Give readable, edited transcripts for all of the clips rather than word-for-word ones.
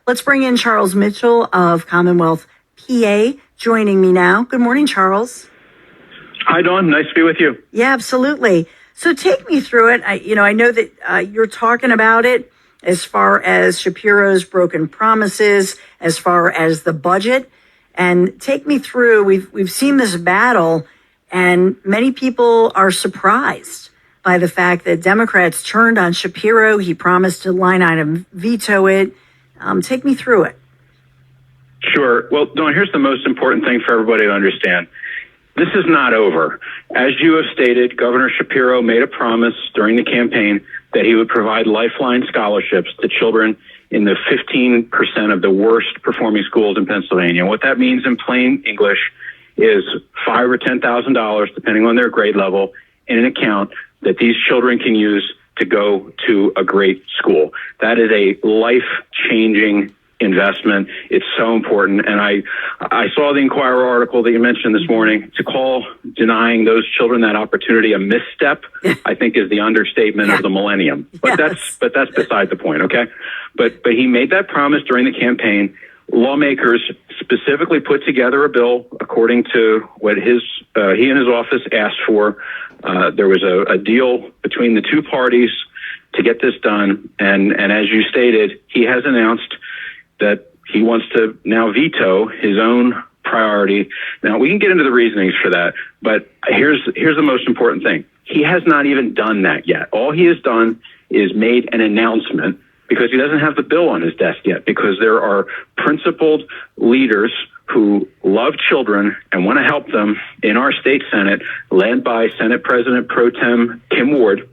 Let's bring in Charles Mitchell of Commonwealth, PA, joining me now. Good morning, Charles. Hi, Dawn. Nice to be with you. Yeah, absolutely. So take me through it. I know that you're talking about it as far as Shapiro's broken promises, as far as the budget, and take me through. We've seen this battle, and many people are surprised by the fact that Democrats turned on Shapiro. He promised to line item veto it. Take me through it. Sure. Well, Dawn, here's the most important thing for everybody to understand. This is not over. As you have stated, Governor Shapiro made a promise during the campaign that he would provide lifeline scholarships to children in the 15% of the worst performing schools in Pennsylvania. What that means in plain English is $5,000 or $10,000, depending on their grade level, in an account that these children can use to go to a great school. That is a life-changing investment. It's so important. And I saw the Inquirer article that you mentioned this morning. To call denying those children that opportunity a misstep, I think is the understatement of the millennium. But that's beside the point, okay? But he made that promise during the campaign. Lawmakers specifically put together a bill according to what he and his office asked for. There was a deal between the two parties to get this done. And as you stated, he has announced that he wants to now veto his own priority. Now, we can get into the reasonings for that, but here's the most important thing. He has not even done that yet. All he has done is made an announcement, because he doesn't have the bill on his desk yet, because there are principled leaders who love children and want to help them in our state Senate, led by Senate President Pro Tem Kim Ward,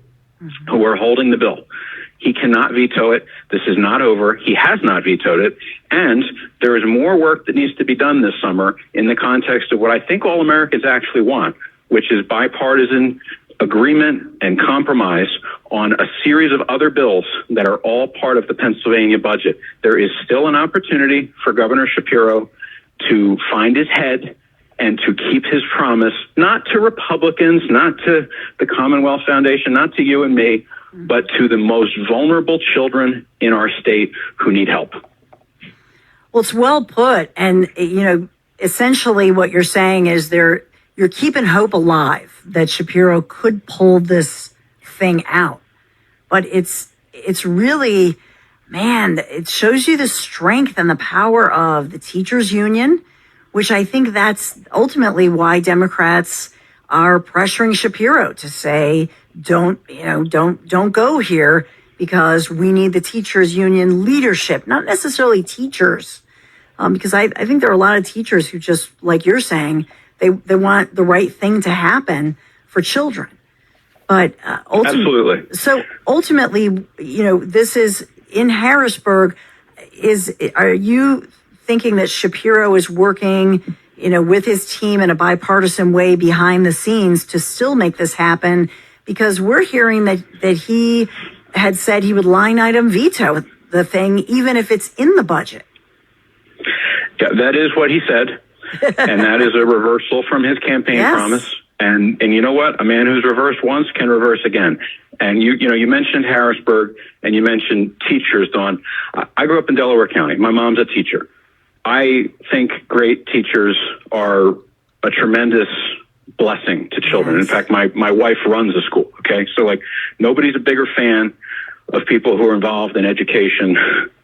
who are holding the bill. He cannot veto it. This is not over. He has not vetoed it. And there is more work that needs to be done this summer in the context of what I think all Americans actually want, which is bipartisan agreement and compromise on a series of other bills that are all part of the Pennsylvania budget. There is still an opportunity for Governor Shapiro to find his head and to keep his promise, not to Republicans, not to the Commonwealth Foundation, not to you and me, but to the most vulnerable children in our state who need help. Well, it's well put. And, essentially what you're saying is you're keeping hope alive that Shapiro could pull this thing out. But it's really, man, it shows you the strength and the power of the teachers union, which I think that's ultimately why Democrats are pressuring Shapiro to say, don't go here, because we need the teachers union leadership, not necessarily teachers. Because I think there are a lot of teachers who just, like you're saying, they want the right thing to happen for children. But absolutely. So ultimately, this is in Harrisburg. Are you thinking that Shapiro is working, with his team in a bipartisan way behind the scenes to still make this happen? Because we're hearing that he had said he would line item veto the thing, even if it's in the budget. Yeah, that is what he said. And that is a reversal from his campaign promise. And you know what? A man who's reversed once can reverse again. And you mentioned Harrisburg and you mentioned teachers, Dawn. I grew up in Delaware County. My mom's a teacher. I think great teachers are a tremendous blessing to children. In fact, my wife runs a school. Okay. So nobody's a bigger fan of people who are involved in education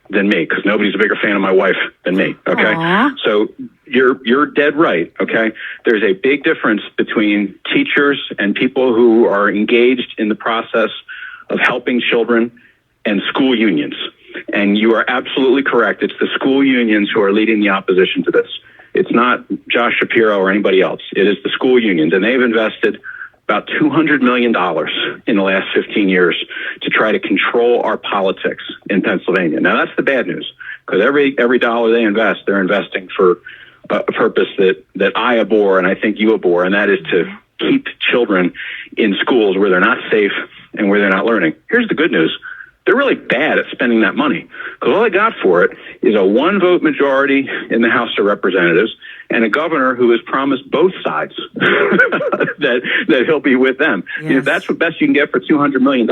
than me, because nobody's a bigger fan of my wife than me. Okay. Aww. So you're dead right. Okay. There's a big difference between teachers and people who are engaged in the process of helping children and school unions. And you are absolutely correct. It's the school unions who are leading the opposition to this. It's not Josh Shapiro or anybody else. It is the school unions, and they've invested about $200 million in the last 15 years to try to control our politics in Pennsylvania. Now, that's the bad news, because every dollar they invest, they're investing for a purpose that I abhor and I think you abhor, and that is to keep children in schools where they're not safe and where they're not learning. Here's the good news. They're really bad at spending that money, because all they got for it is a 1-vote majority in the House of Representatives and a governor who has promised both sides that he'll be with them. Yes. That's what best you can get for $200 million.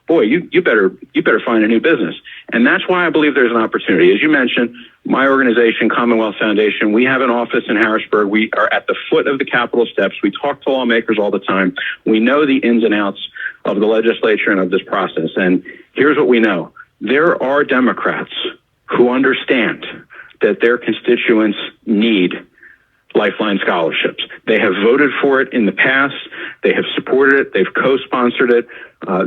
boy, you better find a new business. And that's why I believe there's an opportunity. As you mentioned, my organization, Commonwealth Foundation, we have an office in Harrisburg. We are at the foot of the Capitol steps. We talk to lawmakers all the time. We know the ins and outs of the legislature and of this process. And here's what we know. There are Democrats who understand that their constituents need Lifeline scholarships. They have voted for it in the past. They have supported it. They've co-sponsored it.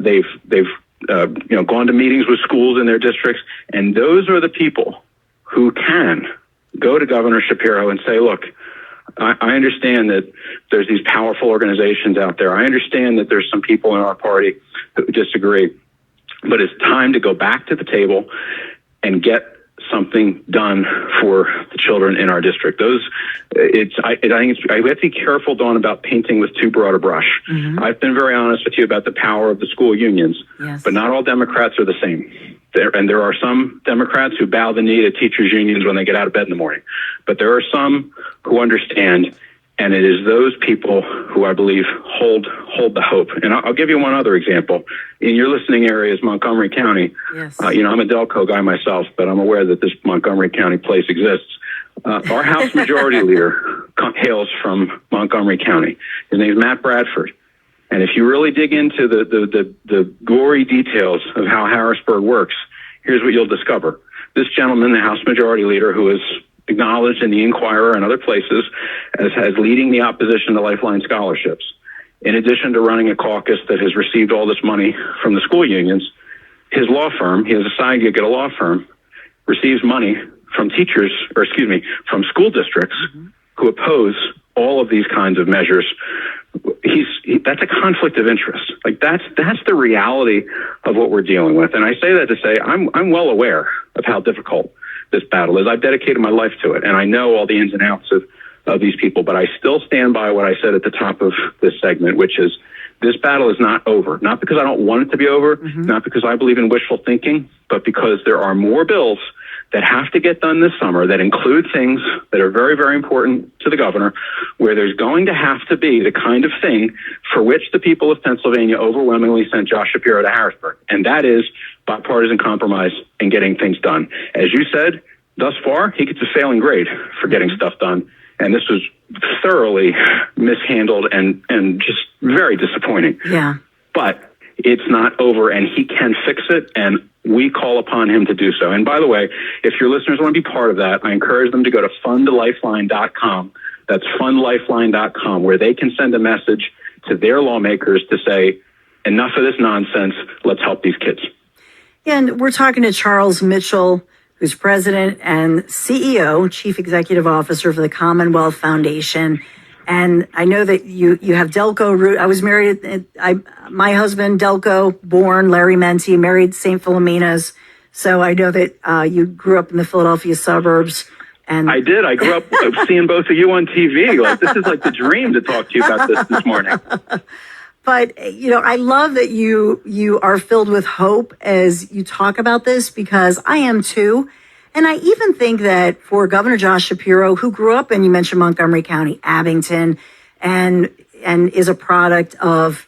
They've gone to meetings with schools in their districts. And those are the people who can go to Governor Shapiro and say, look, I understand that there's these powerful organizations out there. I understand that there's some people in our party who disagree, but it's time to go back to the table and get something done for the children in our district. We have to be careful, Dawn, about painting with too broad a brush. Mm-hmm. I've been very honest with you about the power of the school unions, yes, but not all Democrats are the same. There are some Democrats who bow the knee to teachers' unions when they get out of bed in the morning, but there are some who understand, and it is those people who I believe hold the hope. And I'll give you one other example. In your listening area is Montgomery County. Yes. I'm a Delco guy myself, but I'm aware that this Montgomery County place exists. Our House Majority Leader hails from Montgomery County. His name is Matt Bradford. And if you really dig into the gory details of how Harrisburg works, here's what you'll discover. This gentleman, the House Majority Leader, who is acknowledged in the Inquirer and other places as leading the opposition to Lifeline scholarships, in addition to running a caucus that has received all this money from the school unions, his law firm, he has a side gig at a law firm, receives money from from school districts who oppose all of these kinds of measures. That's a conflict of interest. Like that's the reality of what we're dealing with. And I say that to say I'm well aware of how difficult this battle is. I've dedicated my life to it, and I know all the ins and outs of these people, but I still stand by what I said at the top of this segment, which is this battle is not over. Not because I don't want it to be over, not because I believe in wishful thinking, but because there are more bills that have to get done this summer that include things that are very, very important to the governor, where there's going to have to be the kind of thing for which the people of Pennsylvania overwhelmingly sent Josh Shapiro to Harrisburg, and that is bipartisan compromise and getting things done. As you said, thus far, he gets a failing grade for getting stuff done, and this was thoroughly mishandled and just very disappointing. Yeah. But it's not over, and he can fix it, and we call upon him to do so. And by the way, if your listeners want to be part of that, I encourage them to go to fundlifeline.com. That's fundlifeline.com, where they can send a message to their lawmakers to say, enough of this nonsense, let's help these kids. And we're talking to Charles Mitchell, who's president and CEO, chief executive officer for the Commonwealth Foundation. And I know that you have Delco root. I was married. My husband, Delco, born Larry Menti, married St. Philomena's. So I know that you grew up in the Philadelphia suburbs. And I did. I grew up seeing both of you on TV. Like, this is like the dream to talk to you about this morning. But, I love that you are filled with hope as you talk about this, because I am too. And I even think that for Governor Josh Shapiro, who grew up in, you mentioned Montgomery County, Abington, and is a product of,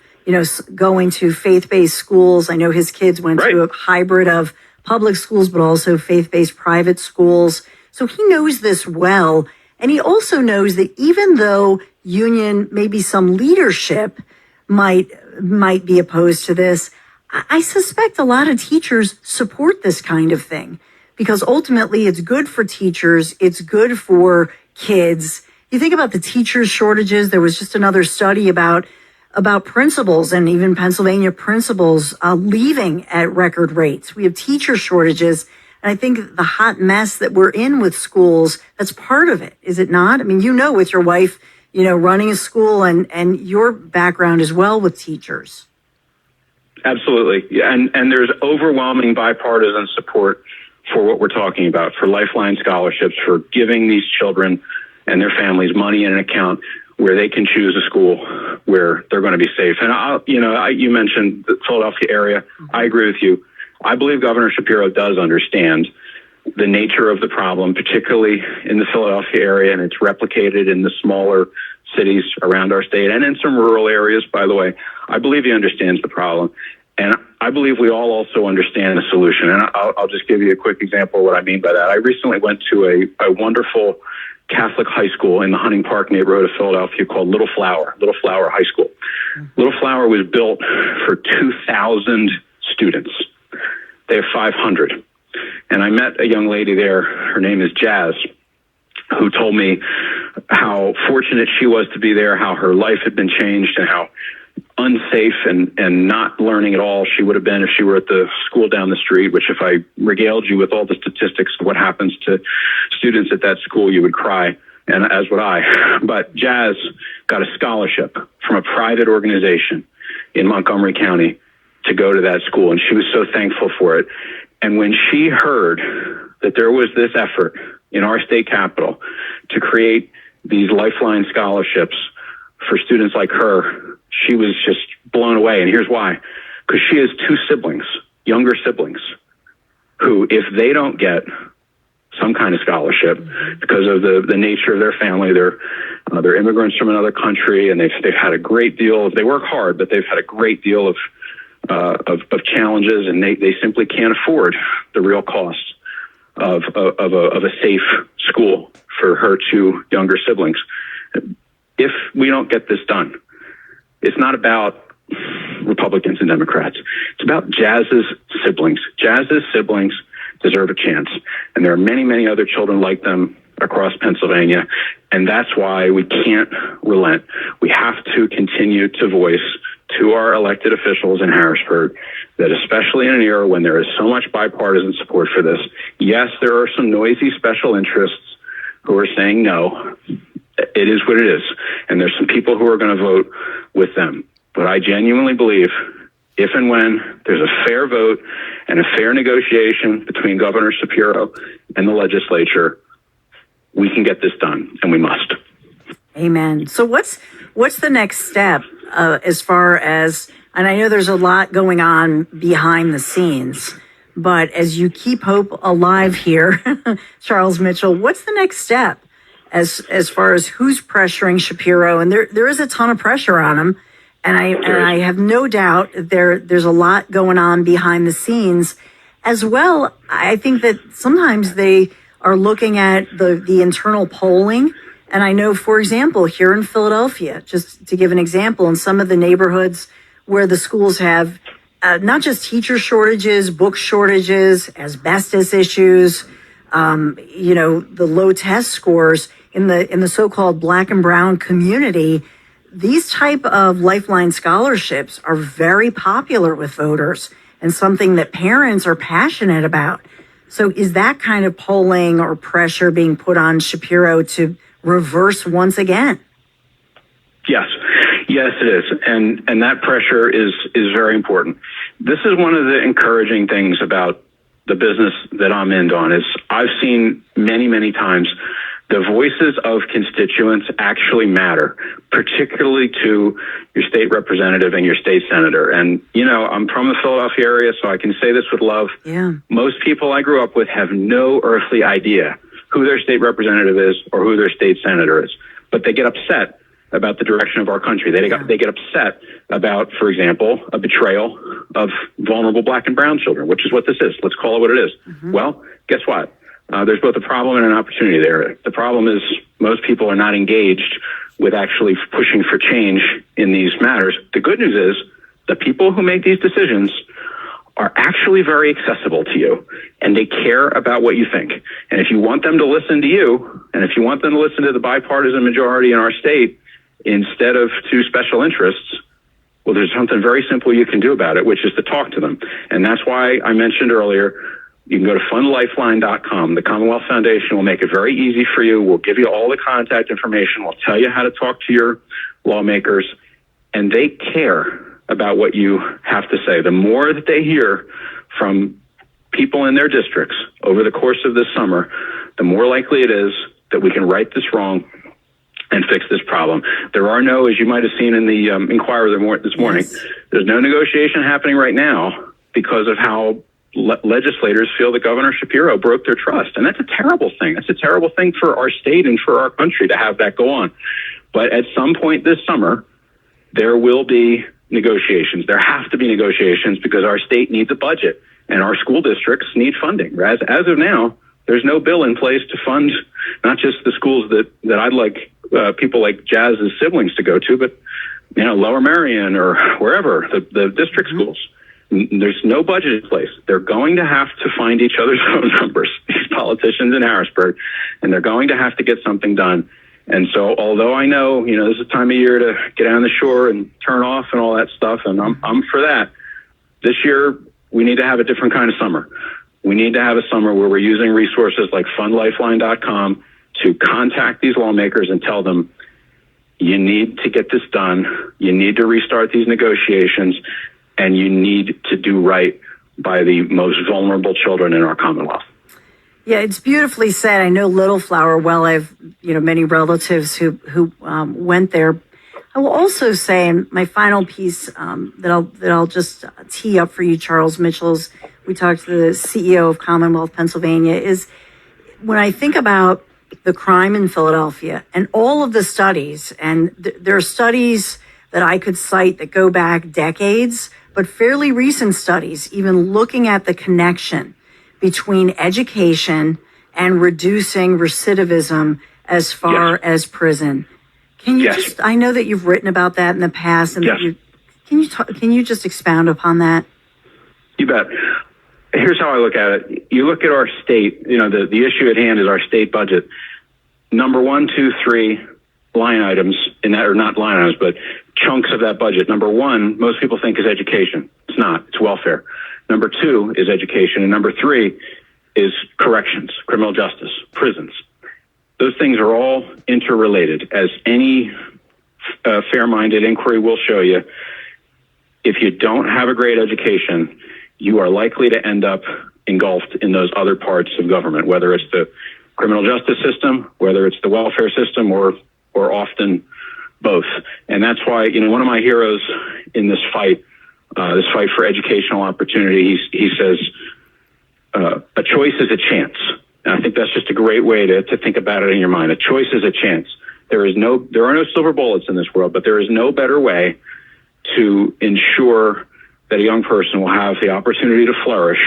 going to faith-based schools. I know his kids went to a hybrid of public schools, but also faith-based private schools. So he knows this well. And he also knows that even though union, maybe some leadership might be opposed to this, I suspect a lot of teachers support this kind of thing, because ultimately it's good for teachers. It's good for kids. You think about the teacher shortages. There was just another study about principals, and even Pennsylvania principals leaving at record rates. We have teacher shortages. And I think the hot mess that we're in with schools, that's part of it, is it not? I mean, with your wife, running a school and your background as well with teachers. Absolutely. And there's overwhelming bipartisan support for what we're talking about, for Lifeline scholarships, for giving these children and their families money in an account where they can choose a school where they're going to be safe. And you mentioned the Philadelphia area. I agree with you. I believe Governor Shapiro does understand the nature of the problem, particularly in the Philadelphia area, and it's replicated in the smaller cities around our state and in some rural areas, by the way. I believe he understands the problem. And I believe we all also understand the solution. And I'll just give you a quick example of what I mean by that. I recently went to a wonderful Catholic high school in the Hunting Park neighborhood of Philadelphia called Little Flower High School. Little Flower was built for 2,000 students. They have 500. And I met a young lady there. Her name is Jazz, who told me how fortunate she was to be there, how her life had been changed, and how unsafe and not learning at all she would have been if she were at the school down the street, which if I regaled you with all the statistics of what happens to students at that school, you would cry, and as would I. But Jazz got a scholarship from a private organization in Montgomery County to go to that school, and she was so thankful for it. And when she heard that there was this effort in our state capital to create these lifeline scholarships for students like her, she was just blown away. And here's why. Because she has two siblings, younger siblings, who, if they don't get some kind of scholarship because of the nature of their family, they're immigrants from another country, and they've had a great deal they work hard, but they've had a great deal of challenges, and they simply can't afford the real cost of a safe school for her two younger siblings. If we don't get this done, it's not about Republicans and Democrats. It's about Jazz's siblings. Jazz's siblings deserve a chance. And there are many, many other children like them across Pennsylvania. And that's why we can't relent. We have to continue to voice to our elected officials in Harrisburg that, especially in an era when there is so much bipartisan support for this, yes, there are some noisy special interests who are saying no. It is what it is. And there's some people who are going to vote with them. But I genuinely believe if and when there's a fair vote and a fair negotiation between Governor Shapiro and the legislature, we can get this done, and we must. Amen. So what's the next step as far as, and I know there's a lot going on behind the scenes, but as you keep hope alive here, Charles Mitchell, what's the next step as far as who's pressuring Shapiro? And there is a ton of pressure on him. And I have no doubt there's a lot going on behind the scenes as well. I think that sometimes they are looking at the internal polling. And I know, for example, here in Philadelphia, just to give an example, in some of the neighborhoods where the schools have not just teacher shortages, book shortages, asbestos issues, the low test scores in the so-called Black and brown community. These type of lifeline scholarships are very popular with voters and something that parents are passionate about. So is that kind of polling or pressure being put on Shapiro to reverse once again? Yes, it is. And that pressure is very important. This is one of the encouraging things about the business that I'm in, Dawn, is I've seen many, many times the voices of constituents actually matter, particularly to your state representative and your state senator. And, I'm from the Philadelphia area, so I can say this with love. Yeah. Most people I grew up with have no earthly idea who their state representative is or who their state senator is. But they get upset about the direction of our country. They get upset about, for example, a betrayal of vulnerable Black and brown children, which is what this is. Let's call it what it is. Mm-hmm. Well, guess what? There's both a problem and an opportunity there. The problem is most people are not engaged with actually pushing for change in these matters. The good news is the people who make these decisions are actually very accessible to you, and they care about what you think. And if you want them to listen to you, and if you want them to listen to the bipartisan majority in our state instead of to special interests, well, there's something very simple you can do about it, which is to talk to them. And that's why I mentioned earlier, you can go to fundlifeline.com. The Commonwealth Foundation will make it very easy for you. We'll give you all the contact information. We'll tell you how to talk to your lawmakers. And they care about what you have to say. The more that they hear from people in their districts over the course of this summer, the more likely it is that we can right this wrong and fix this problem. There are no, as you might have seen in the Inquirer this morning, yes, there's no negotiation happening right now because of how legislators feel that Governor Shapiro broke their trust. And that's a terrible thing. That's a terrible thing for our state and for our country to have that go on. But at some point this summer, there will be negotiations. There have to be negotiations because our state needs a budget and our school districts need funding. As of now, there's no bill in place to fund not just the schools that I'd like people like Jazz's siblings to go to, but Lower Merion or wherever, the district schools. There's no budget in place. They're going to have to find each other's phone numbers, these politicians in Harrisburg, and they're going to have to get something done. And so, although I know, this is a time of year to get on the shore and turn off and all that stuff, and I'm for that. This year, we need to have a different kind of summer. We need to have a summer where we're using resources like fundlifeline.com to contact these lawmakers and tell them, you need to get this done. You need to restart these negotiations, and you need to do right by the most vulnerable children in our Commonwealth. Yeah, it's beautifully said. I know Little Flower well. I've many relatives who went there. I will also say, in my final piece that I'll just tee up for you, Charles Mitchell's. We talked to the CEO of Commonwealth, Pennsylvania. Is when I think about the crime in Philadelphia and all of the studies, and there are studies that I could cite that go back decades, but fairly recent studies, even looking at the connection between education and reducing recidivism as far as prison. Can you I know that you've written about that in the past, and can you just expound upon that? You bet. Here's how I look at it. You look at our state, the issue at hand is our state budget. Number 1, 2, 3 line items in that, or not line items, but chunks of that budget. Number 1, most people think is education. It's not. It's welfare. Number 2 is education. And number 3 is corrections, criminal justice, prisons. Those things are all interrelated. As any fair-minded inquiry will show you, if you don't have a great education, you are likely to end up engulfed in those other parts of government, whether it's the criminal justice system, whether it's the welfare system, or often both. And that's why, one of my heroes in this fight for educational opportunity, he says, a choice is a chance. And I think that's just a great way to think about it in your mind. A choice is a chance. There are no silver bullets in this world, but there is no better way to ensure that a young person will have the opportunity to flourish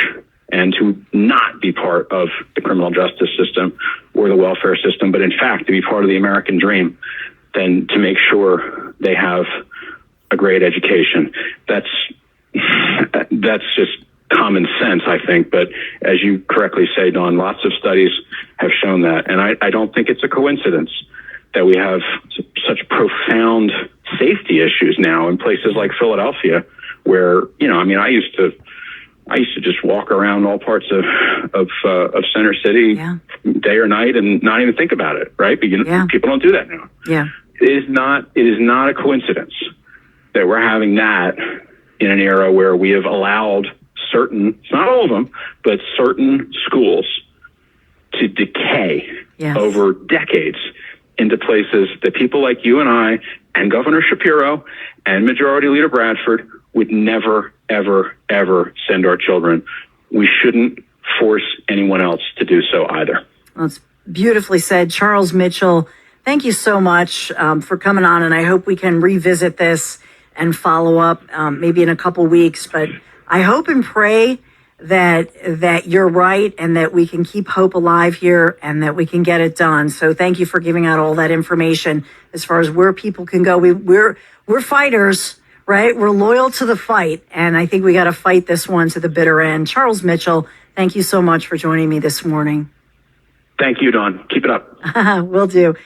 and to not be part of the criminal justice system or the welfare system, but in fact to be part of the American dream, than to make sure they have a great education. That's just common sense, I think. But as you correctly say, Dawn, lots of studies have shown that. And I don't think it's a coincidence that we have such profound safety issues now in places like Philadelphia, where, I used to just walk around all parts of Center City day or night and not even think about it, right? But people don't do that now. Yeah. It is not a coincidence that we're having that in an era where we have allowed certain, it's not all of them, but certain schools to decay over decades into places that people like you and I and Governor Shapiro and Majority Leader Bradford would never, ever, ever send our children. We shouldn't force anyone else to do so either. Well, it's beautifully said. Charles Mitchell, thank you so much for coming on, and I hope we can revisit this and follow up maybe in a couple weeks. But I hope and pray that you're right and that we can keep hope alive here and that we can get it done. So thank you for giving out all that information as far as where people can go. We're fighters, right? We're loyal to the fight, and I think we got to fight this one to the bitter end. Charles Mitchell, thank you so much for joining me this morning. Thank you, Dawn. Keep it up. Will do.